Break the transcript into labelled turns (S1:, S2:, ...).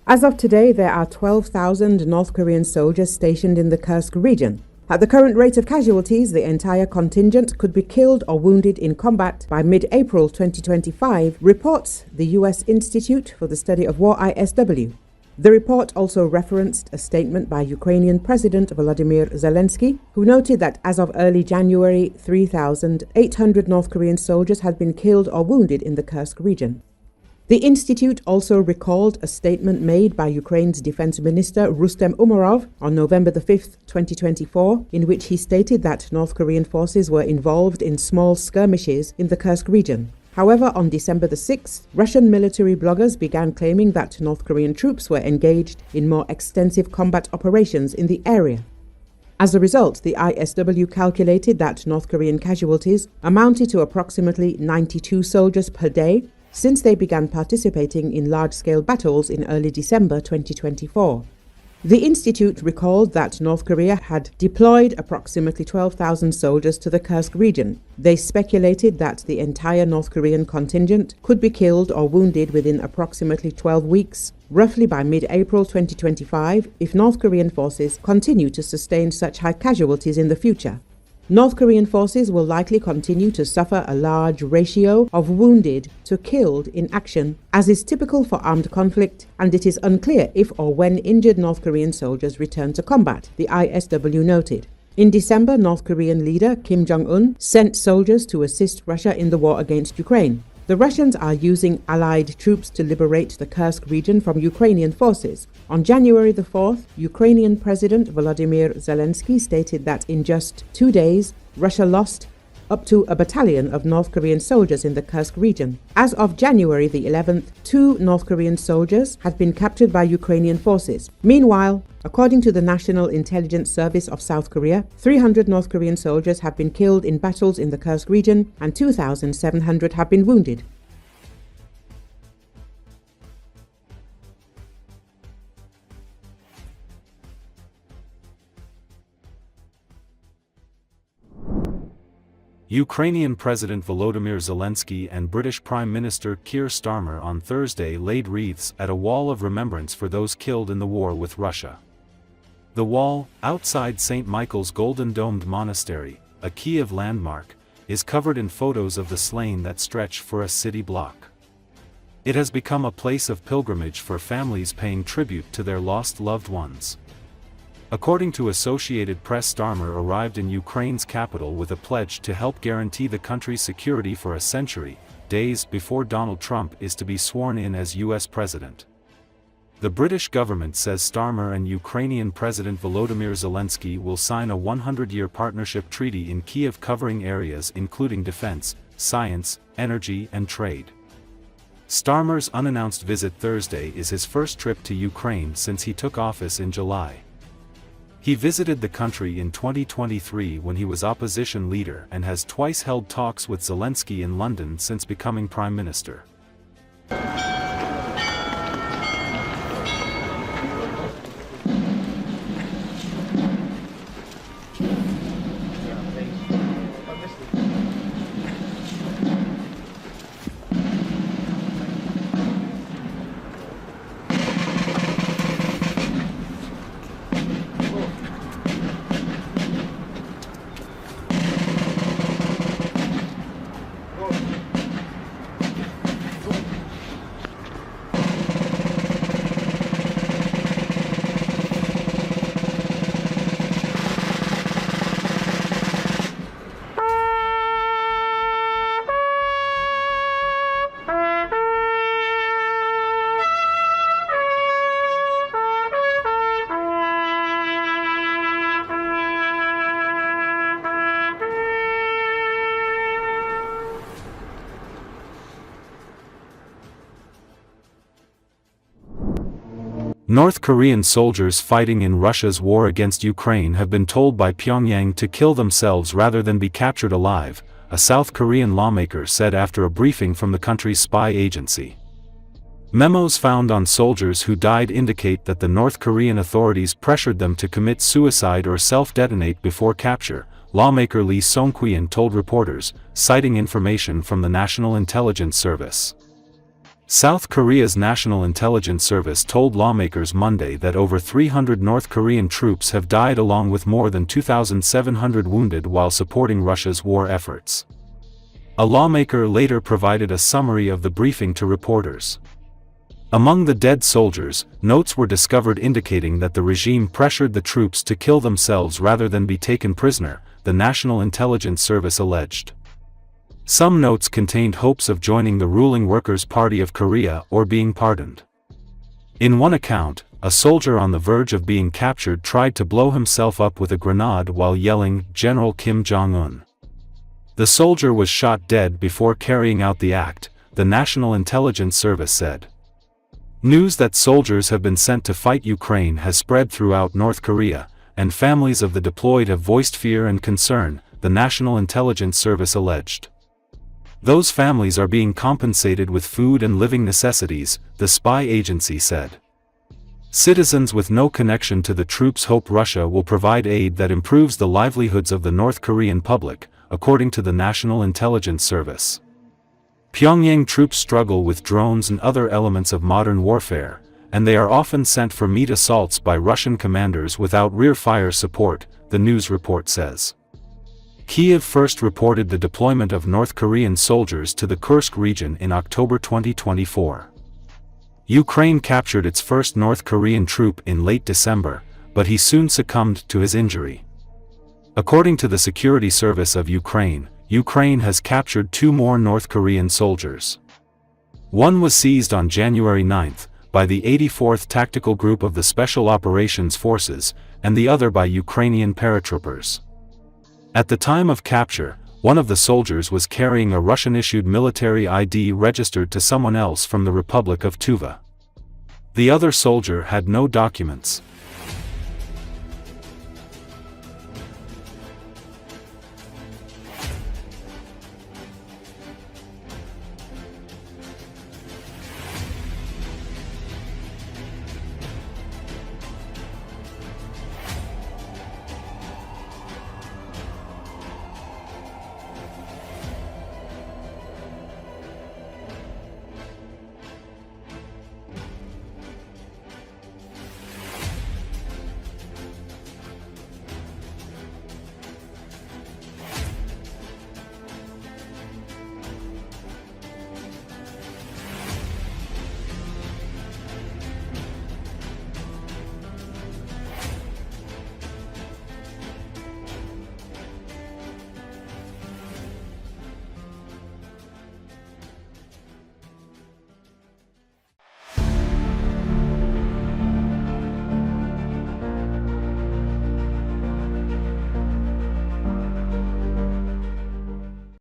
S1: As of today, there are 12,000 North Korean soldiers stationed in the Kursk region. At the current rate of casualties, the entire contingent could be killed or wounded in combat by mid-April 2025, reports the U.S. Institute for the Study of War ISW. The report also referenced a statement by Ukrainian President Volodymyr Zelenskyy, who noted that as of early January, 3,800 North Korean soldiers had been killed or wounded in the Kursk region. The institute also recalled a statement made by Ukraine's Defense Minister Rustem Umerov on November 5, 2024, in which he stated that North Korean forces were involved in small skirmishes in the Kursk region. However, on December 6, Russian military bloggers began claiming that North Korean troops were engaged in more extensive combat operations in the area. As a result, the ISW calculated that North Korean casualties amounted to approximately 92 soldiers per day, since they began participating in large-scale battles in early December 2024. The institute recalled that North Korea had deployed approximately 12,000 soldiers to the Kursk region. They speculated that the entire North Korean contingent could be killed or wounded within approximately 12 weeks, roughly by mid-April 2025, if North Korean forces continue to sustain such high casualties in the future. North Korean forces will likely continue to suffer a large ratio of wounded to killed in action, as is typical for armed conflict, and it is unclear if or when injured North Korean soldiers return to combat, the ISW noted. In December, North Korean leader Kim Jong-un sent soldiers to assist Russia in the war against Ukraine. The Russians are using allied troops to liberate the Kursk region from Ukrainian forces. On January 4th, Ukrainian President Volodymyr Zelenskyy stated that in just 2 days, Russia lost up to a battalion of North Korean soldiers in the Kursk region. As of January 11th, 2 North Korean soldiers had been captured by Ukrainian forces. Meanwhile, according to the National Intelligence Service of South Korea, 300 North Korean soldiers have been killed in battles in the Kursk region and 2,700 have been wounded.
S2: Ukrainian President Volodymyr Zelenskyy and British Prime Minister Keir Starmer on Thursday laid wreaths at a wall of remembrance for those killed in the war with Russia. The wall, outside St. Michael's golden-domed monastery, a Kiev landmark, is covered in photos of the slain that stretch for a city block. It has become a place of pilgrimage for families paying tribute to their lost loved ones. According to Associated Press, Starmer arrived in Ukraine's capital with a pledge to help guarantee the country's security for a century, days before Donald Trump is to be sworn in as U.S. president. The British government says Starmer and Ukrainian President Volodymyr Zelenskyy will sign a 100-year partnership treaty in Kyiv covering areas including defense, science, energy and trade. Starmer's unannounced visit Thursday is his first trip to Ukraine since he took office in July. He visited the country in 2023 when he was opposition leader and has twice held talks with Zelensky in London since becoming prime minister. North Korean soldiers fighting in Russia's war against Ukraine have been told by Pyongyang to kill themselves rather than be captured alive, a South Korean lawmaker said after a briefing from the country's spy agency. Memos found on soldiers who died indicate that the North Korean authorities pressured them to commit suicide or self-detonate before capture, lawmaker Lee Song-kwian told reporters, citing information from the National Intelligence Service. South Korea's National Intelligence Service told lawmakers Monday that over 300 North Korean troops have died along with more than 2,700 wounded while supporting Russia's war efforts. A lawmaker later provided a summary of the briefing to reporters. Among the dead soldiers, notes were discovered indicating that the regime pressured the troops to kill themselves rather than be taken prisoner, the National Intelligence Service alleged. Some notes contained hopes of joining the ruling Workers' Party of Korea or being pardoned. In one account, a soldier on the verge of being captured tried to blow himself up with a grenade while yelling, "General Kim Jong-un." The soldier was shot dead before carrying out the act, the National Intelligence Service said. News that soldiers have been sent to fight Ukraine has spread throughout North Korea, and families of the deployed have voiced fear and concern, the National Intelligence Service alleged. Those families are being compensated with food and living necessities, the spy agency said. Citizens with no connection to the troops hope Russia will provide aid that improves the livelihoods of the North Korean public, according to the National Intelligence Service. Pyongyang troops struggle with drones and other elements of modern warfare, and they are often sent for meat assaults by Russian commanders without rear-fire support, the news report says. Kiev first reported the deployment of North Korean soldiers to the Kursk region in October 2024. Ukraine captured its first North Korean troop in late December, but he soon succumbed to his injury. According to the Security Service of Ukraine, Ukraine has captured 2 more North Korean soldiers. One was seized on January 9 by the 84th Tactical Group of the Special Operations Forces, and the other by Ukrainian paratroopers. At the time of capture, one of the soldiers was carrying a Russian-issued military ID registered to someone else from the Republic of Tuva. The other soldier had no documents.